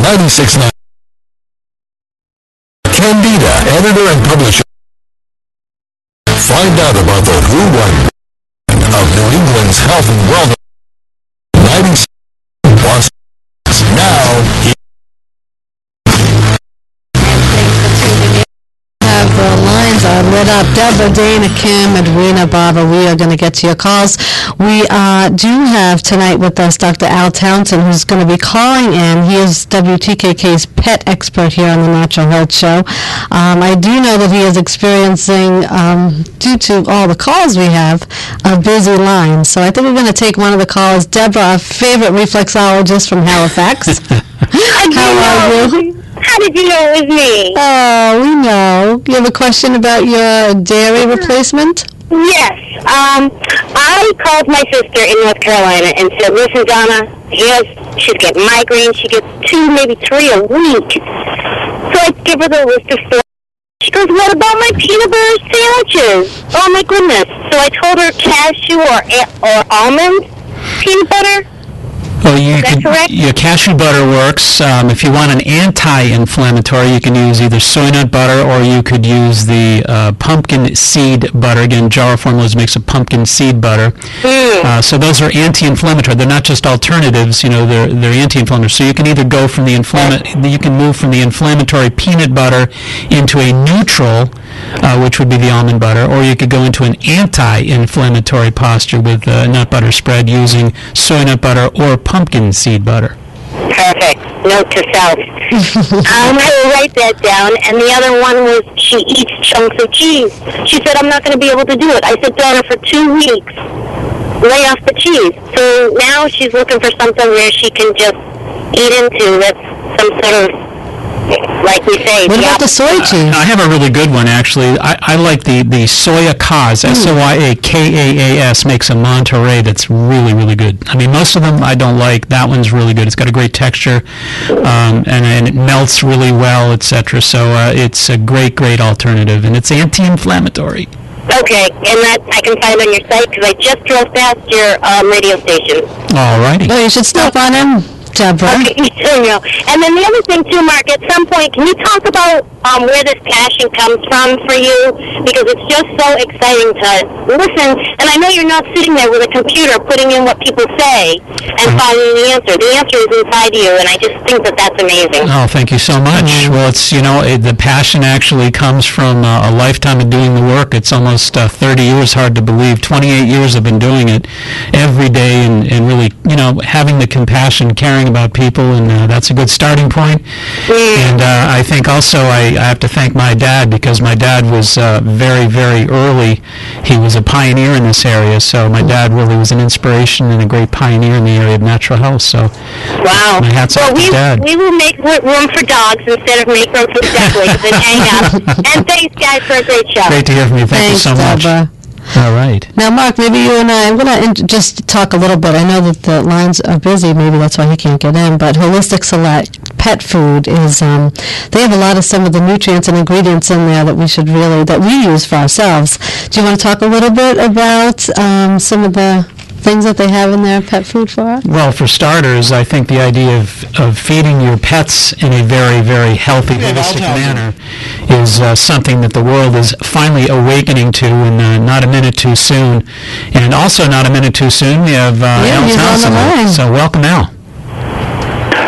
96.9 Candida, editor and publisher. Find out about the who, what of New England's health and wellness. 96 plus now. The lines are lit up. Deborah, Dana, Kim, Edwina, Barbara, we are going to get to your calls. We do have tonight with us Dr. Al Townsend, who's going to be calling in. He is WTKK's pet expert here on the Natural Health Show. I do know that he is experiencing, due to all the calls we have, a busy line. So I think we're going to take one of the calls. Deborah, our favorite reflexologist from Halifax. How are you? How did you know it was me? Oh, we know. You have a question about your dairy replacement? Yes. I called my sister in North Carolina and said, listen, Donna, she's getting migraines. She gets 2, maybe 3 a week. So I give her the list of stores. She goes, what about my peanut butter sandwiches? Oh, my goodness. So I told her cashew or almond peanut butter. Well, your cashew butter works. If you want an anti-inflammatory, you can use either soy nut butter or you could use the pumpkin seed butter. Again, Jar Formulas makes a pumpkin seed butter. So those are anti-inflammatory. They're not just alternatives. They're anti-inflammatory. So you can either go from you can move from the inflammatory peanut butter into a neutral, which would be the almond butter, or you could go into an anti-inflammatory posture with nut butter spread using soy nut butter or pumpkin seed butter. Perfect. Note to self. I will write that down. And the other one was she eats chunks of cheese. She said, I'm not going to be able to do it. I said, Donna, for 2 weeks, lay off the cheese. So now she's looking for something where she can just eat into. That's some sort of, like we say. What about the soy cheese? I have a really good one, actually. I like the Soya Kaas, Soyakaas, makes a Monterey that's really, really good. I mean, most of them I don't like. That one's really good. It's got a great texture, and it melts really well, etc. So it's a great, great alternative, and it's anti-inflammatory. Okay, and that I can find on your site because I just drove past your radio station. All righty. Oh, you should stop on in. Deborah. Okay, and then the other thing too, Mark, at some point, can you talk about where this passion comes from for you? Because it's just so exciting to listen. And I know you're not sitting there with a computer putting in what people say and finding the answer. The answer is inside you, and I just think that that's amazing. Oh, thank you so much. Well, it's, the passion actually comes from a lifetime of doing the work. It's almost 30 years, hard to believe. 28 years I've been doing it every day and really, having the compassion, caring about people, and that's a good starting point. And I think also I have to thank my dad, because my dad was very, very early. He was a pioneer in this area, so my dad really was an inspiration and a great pioneer in the area of natural health. So wow. My hat's off to Dad. We will make room for dogs instead of make room for ducklings and hang up. And thanks, guys, for a great show. Great to hear from you. Thank you so much. Deborah. All right. Now, Mark, maybe you and I'm going to just talk a little bit. I know that the lines are busy. Maybe that's why he can't get in. But Holistic Select Pet Food is, they have a lot of some of the nutrients and ingredients in there that we use for ourselves. Do you want to talk a little bit about some of the things that they have in their pet food for us? Well, for starters, I think the idea of feeding your pets in a very, very healthy, holistic manner is something that the world is finally awakening to, and not a minute too soon. And also not a minute too soon, we have Al Townsend. So welcome, Al.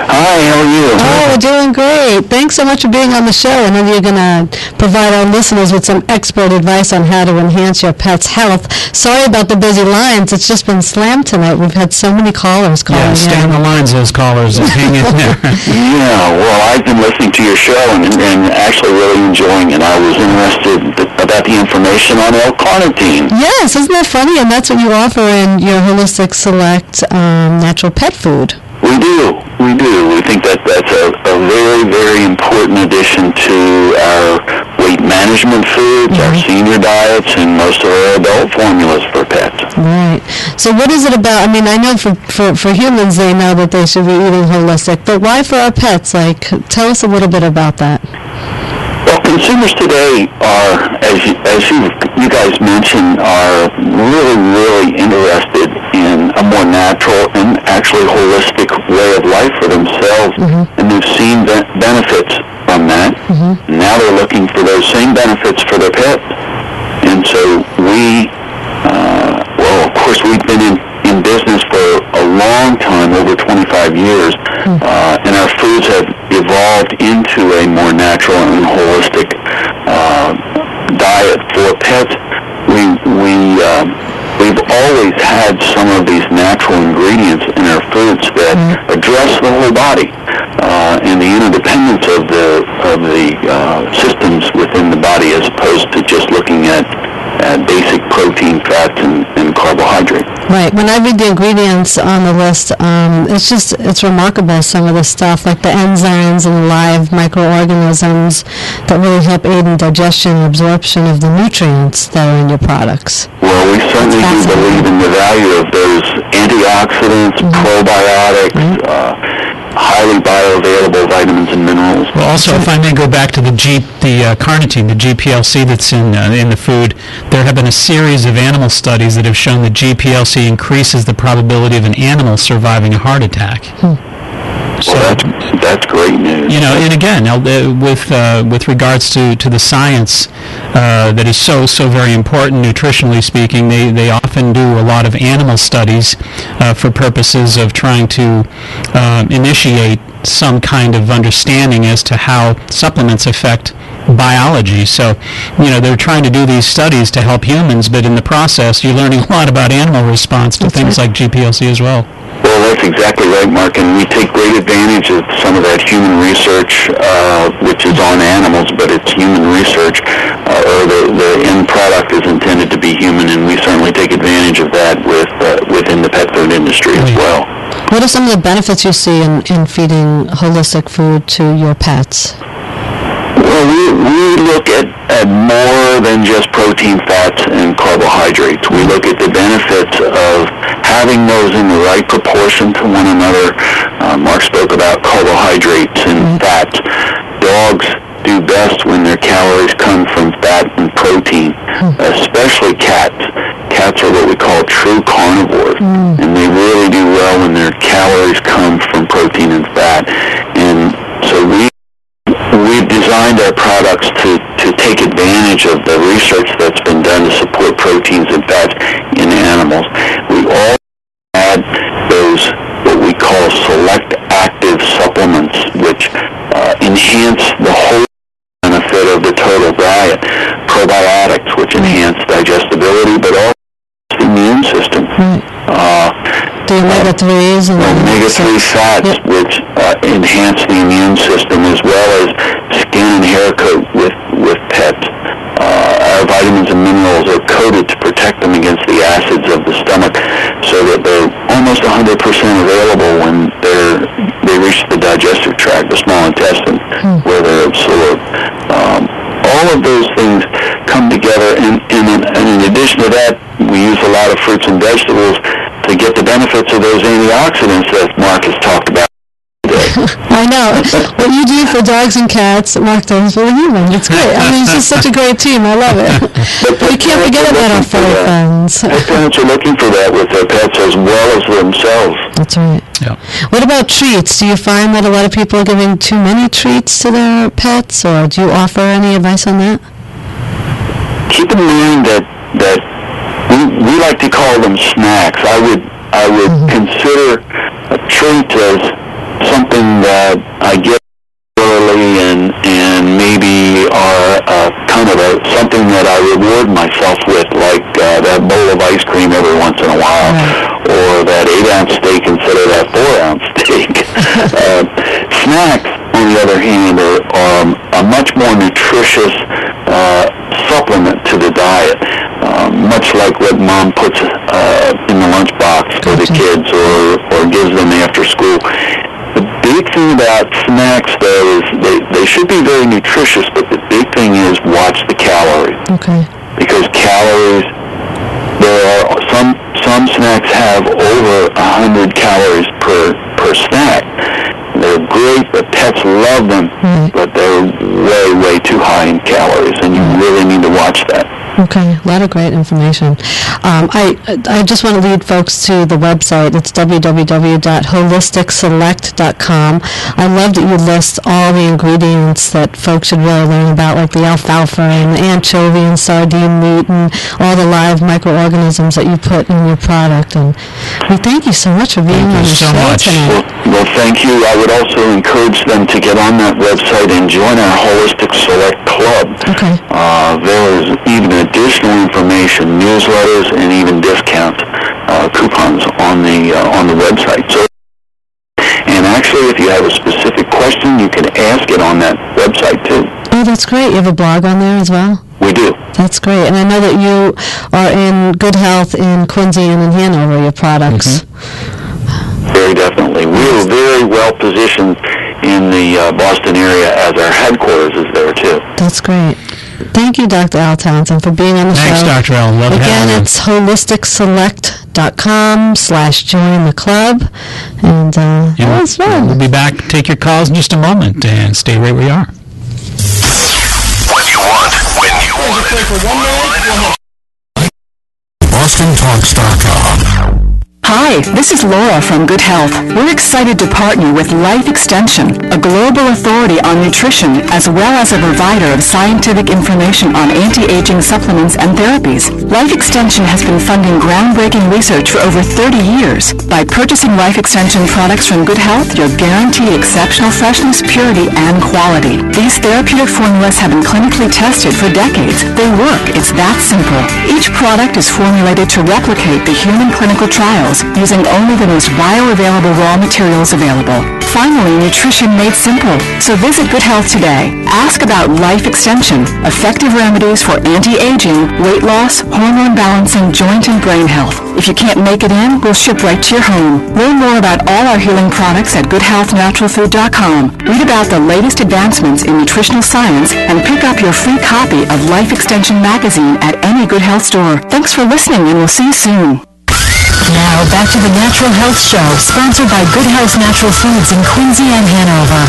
Hi, how are you? Oh, we're doing great. Thanks so much for being on the show. I know you're going to provide our listeners with some expert advice on how to enhance your pet's health. Sorry about the busy lines. It's just been slammed tonight. We've had so many callers calling in. Yeah, stay on the lines, those callers, and hang in there. Yeah, well, I've been listening to your show and actually really enjoying it. I was interested about the information on L-carnitine. Yes, isn't that funny? And that's what you offer in your Holistic Select natural pet food. We do. We think that's a very, very important addition to our weight management foods, our senior diets, and most of our adult formulas for pets. Right. So what is it about? I mean, I know for humans, they know that they should be eating holistic, but why for our pets? Like, tell us a little bit about that. Well, consumers today are, as you guys mentioned, are really, really interested in a more natural and actually holistic way of life for themselves, and they've seen benefits from that. Now they're looking for those same benefits for their pets. And so of course, we've been in business for a long time, over 25 years, and our foods have evolved into a more natural and holistic diet for pets. We've always had some of these natural ingredients in our foods that address the whole body and the interdependence of the systems within the body, as opposed to just looking at basic protein, fats, and carbohydrates. Right. When I read the ingredients on the list, it's remarkable, some of the stuff, like the enzymes and live microorganisms that really help aid in digestion and absorption of the nutrients that are in your products. Well, we certainly do believe in the value of those antioxidants, probiotics, highly bioavailable vitamins and minerals. Well, also, if I may go back to the carnitine, the GPLC that's in the food, there have been a series of animal studies that have shown that GPLC increases the probability of an animal surviving a heart attack. So that's great news. You know, and again, with regards to the science that is so very important, nutritionally speaking, they often do a lot of animal studies for purposes of trying to initiate some kind of understanding as to how supplements affect biology. So, you know, they're trying to do these studies to help humans, but in the process, you're learning a lot about animal response to things like GPLC as well. Well, that's exactly right, Mark, and we take great advantage of some of that human research, which is on animals, but it's human research, or the end product is intended to be human, and we certainly take advantage of that within the pet food industry as well. What are some of the benefits you see in feeding holistic food to your pets? Well, we look at more than just protein, fats, and carbohydrates. We look at the benefits of having those in the right proportion to one another. Mark spoke about carbohydrates and fats. Dogs do best when their calories come from fat and protein, especially cats. Cats are what we call true carnivores, and they really do well when their calories come from protein and fat. And so we've designed our products to take advantage of the research that's been done to support proteins and fats in animals. We all add those what we call select active supplements, which enhance the whole benefit of the total diet. Probiotics, which enhance digestibility, but also the immune system. The omega-3s and omega-3 fats, which enhance the immune system, as well as skin and hair coat with pets. Our vitamins and minerals are coated to protect them against the acids of the stomach, so that they're almost 100% available when they reach the digestive tract, the small intestine, where they're absorbed. All of those things come together, and in addition to that, we use a lot of fruits and vegetables to get the benefits of those antioxidants that Mark has talked about today. I know. What you do for dogs and cats, Mark does for the human. It's great. I mean, it's just such a great team. I love it. But we can't forget about our furry friends. Parents are looking for that with their pets as well as themselves. That's right. Yeah. What about treats? Do you find that a lot of people are giving too many treats to their pets, or do you offer any advice on that? Keep in mind that we like to call them snacks. I would consider a treat as something that I get early and maybe are kind of something that I reward myself with, like that bowl of ice cream every once in a while, or that 8-ounce steak instead of that 4-ounce steak. Snacks, on the other hand, are a much more nutritious supplement to the diet, much like what mom puts in the lunchbox for the kids or gives them after school. The big thing about snacks, though, is they should be very nutritious, but the big thing is watch the calories. Okay. Because calories, there are some snacks have over 100 calories per snack. They're great, the pets love them, but they're way, way too high in calories, and you really need to watch that. Okay, a lot of great information. I just want to lead folks to the website. It's www.holisticselect.com. I love that you list all the ingredients that folks should really learn about, like the alfalfa and the anchovy and sardine meat and all the live microorganisms that you put in your product. And we thank you so much for being on the show tonight. Well, thank you. I would also encourage them to get on that website and join our Holistic Select Club. Okay. There is even additional information, newsletters, and even discount coupons on the website. So, and actually, if you have a specific question, you can ask it on that website too. Oh, that's great. You have a blog on there as well? We do. That's great. And I know that you are in good health in Quincy and in Hanover, your products. Very definitely. We are very well positioned in the Boston area as our headquarters is there too. That's great. Thank you, Dr. Al Townsend, for being on the show. Thanks, Dr. Al. Love Again, it's holisticselect.com/join the club. And that was fun. We'll be back. Take your calls in just a moment and stay right where you are. What you want, when you want it. BostonTalks.com. Hi, this is Laura from Good Health. We're excited to partner with Life Extension, a global authority on nutrition as well as a provider of scientific information on anti-aging supplements and therapies. Life Extension has been funding groundbreaking research for over 30 years. By purchasing Life Extension products from Good Health, you're guaranteed exceptional freshness, purity, and quality. These therapeutic formulas have been clinically tested for decades. They work. It's that simple. Each product is formulated to replicate the human clinical trials using only the most bioavailable raw materials available. Finally, nutrition made simple. So visit Good Health today. Ask about Life Extension, effective remedies for anti-aging, weight loss, hormone balancing, joint and brain health. If you can't make it in, we'll ship right to your home. Learn more about all our healing products at goodhealthnaturalfood.com. Read about the latest advancements in nutritional science and pick up your free copy of Life Extension magazine at any Good Health store. Thanks for listening, and we'll see you soon. Now, back to the Natural Health Show, sponsored by Good Health Natural Foods in Quincy and Hanover.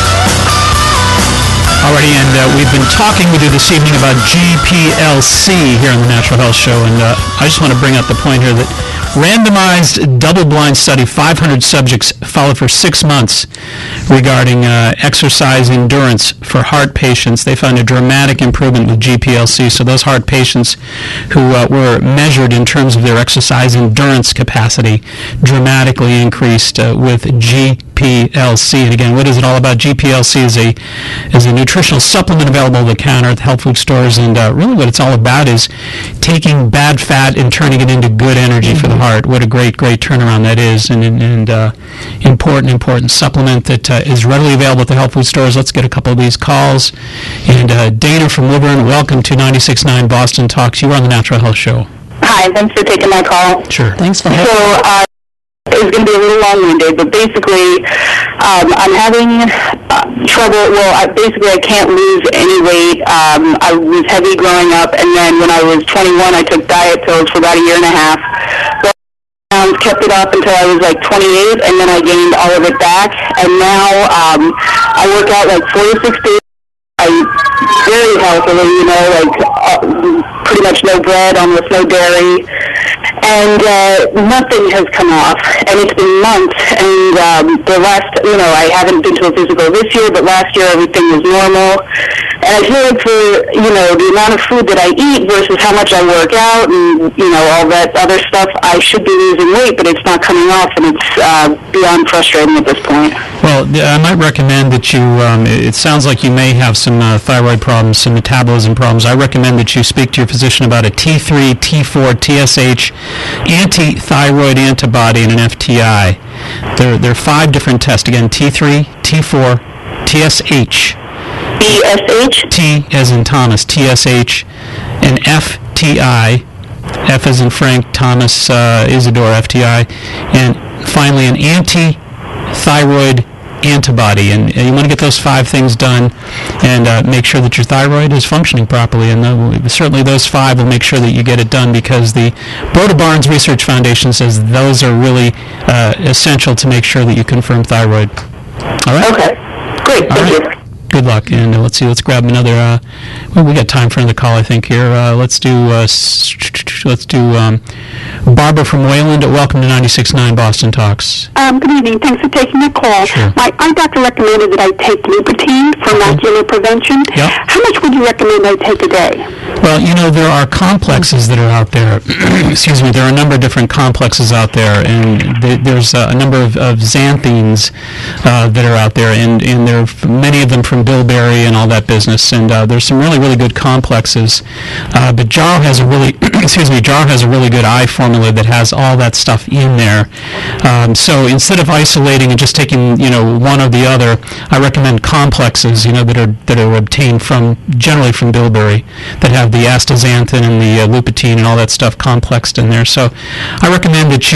Alrighty, and we've been talking with you this evening about GPLC here on the Natural Health Show, and I just want to bring up the point here that randomized double-blind study, 500 subjects followed for 6 months regarding exercise endurance for heart patients. They found a dramatic improvement with GPLC. So those heart patients who were measured in terms of their exercise endurance capacity dramatically increased with GPLC. And again, what is it all about? GPLC is a nutritional supplement available over the counter at the health food stores, and really what it's all about is taking bad fat and turning it into good energy for the heart. What a great turnaround that is, and important supplement that is readily available at the health food stores. Let's get a couple of these calls. And Dana from Woburn, welcome to 96.9 Boston Talks. You are on the Natural Health Show. Hi, thanks for taking my call. Sure. Thanks for So, it's going to be a little long-winded, but basically, I'm having trouble. Well, I can't lose any weight. I was heavy growing up, and then when I was 21, I took diet pills for about a year and a half. But now months, kept it up until I was like 28, and then I gained all of it back. And now I work out like 4 to 6 days. I very healthily, you know, like pretty much no bread, almost no dairy, and nothing has come off. And it's been months. And the last, you know, I haven't been to a physical this year, but last year everything was normal. And I feel like for, you know, the amount of food that I eat versus how much I work out and, you know, all that other stuff, I should be losing weight, but it's not coming off, and it's beyond frustrating at this point. Well, I might recommend that you, it sounds like you may have some thyroid problems, some metabolism problems. I recommend that you speak to your physician about a T3, T4, TSH, anti-thyroid antibody, and an FTI. There are 5 different tests. Again, T3, T4, TSH. TSH? T as in Thomas, TSH, and FTI, F as in Frank, Thomas, Isidore, FTI, and finally an anti-thyroid antibody. And you want to get those 5 things done and make sure that your thyroid is functioning properly. And certainly those 5 will make sure that you get it done, because the Broda Barnes Research Foundation says those are really essential to make sure that you confirm thyroid. All right? Okay. Great. Thank you. Good luck, and let's grab another. Well, we got time for another call, I think. Here, let's do Barbara from Wayland. Welcome to 96.9 Boston Talks. Good evening. Thanks for taking the call. Sure. My eye doctor recommended that I take Lupatine for macular prevention. Yep. How much would you recommend I take a day? Well, you know, there are complexes that are out there. Excuse me. There are a number of different complexes out there, and there's a number of xanthines that are out there, and there are many of them from bilberry and all that business. And there's some really, really good complexes. But Jarrow has a really, Jarrow has a really good eye formula that has all that stuff in there. So instead of isolating and just taking, you know, one or the other, I recommend complexes, you know, that are obtained generally from bilberry, that have the astaxanthin and the lupatine and all that stuff complexed in there. So I recommend that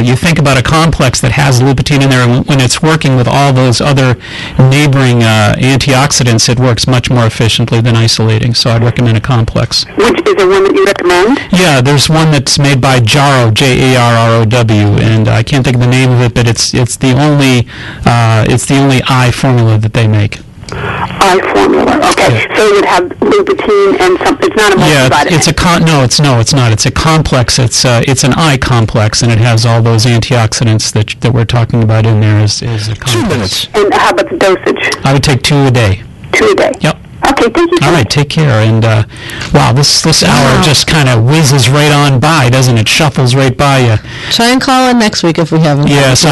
you think about a complex that has lupatine in there, and when it's working with all those other neighboring antioxidants, it works much more efficiently than isolating. So I'd recommend a complex. Which is there one that you recommend? Yeah, there's one that's made by Jarrow, Jarrow, and I can't think of the name of it, but it's the only eye formula that they make. Eye formula. Okay, yeah. So it would have lupatine and something. It's not a multivitamin. Yeah, it's not. It's a complex. It's an eye complex, and it has all those antioxidants that we're talking about in there. Is a complex. 2 minutes. And how about the dosage? I would take 2 a day. 2 a day. Yep. Okay, thank you. All right, take care. And wow, this hour just kind of whizzes right on by, doesn't it? Shuffles right by you. Try and call in next week if we haven't. Yes,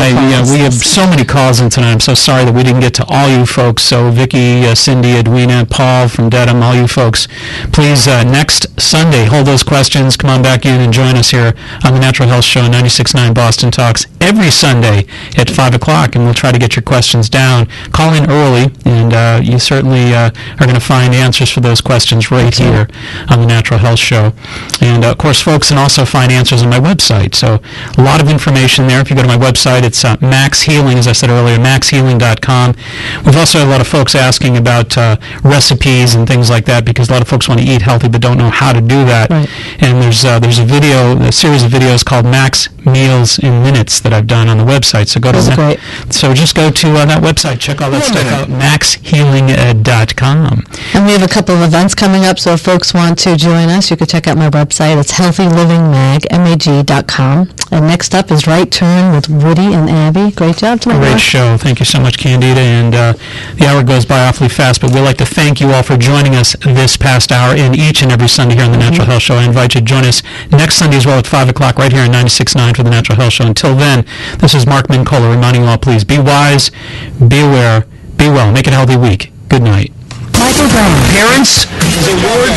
we have so many calls in tonight. I'm so sorry that we didn't get to all you folks. So Vicky, Cindy, Edwina, Paul from Dedham, all you folks, please next Sunday hold those questions. Come on back in and join us here on the Natural Health Show, 96.9 Boston Talks, every Sunday at 5 o'clock, and we'll try to get your questions down. Call in early, and you certainly are going to find answers for those questions right here on the Natural Health Show. And of course, folks can also find answers on my website. So a lot of information there. If you go to my website, it's Max Healing, as I said earlier, maxhealing.com. We've also had a lot of folks asking about recipes and things like that, because a lot of folks want to eat healthy but don't know how to do that. Right. And there's a series of videos called Max Meals in Minutes that I've done on the website. So go to that. So just go to that website, check all that stuff out, maxhealing.com. And we have a couple of events coming up, so if folks want to join us, you can check out my website. It's healthylivingmag.com. And next up is Right Turn with Woody and Abby. Great job tonight. Great show. Thank you so much, Candida. And the hour goes by awfully fast, but we'd like to thank you all for joining us this past hour and each and every Sunday here on the Natural Health Show. I invite you to join us next Sunday as well at 5 o'clock right here on 96.9 for the Natural Health Show. Until then, this is Mark Mincola reminding you all, please be wise, be aware, be well. Make it a healthy week. Good night. Michael Brown. Parents, the award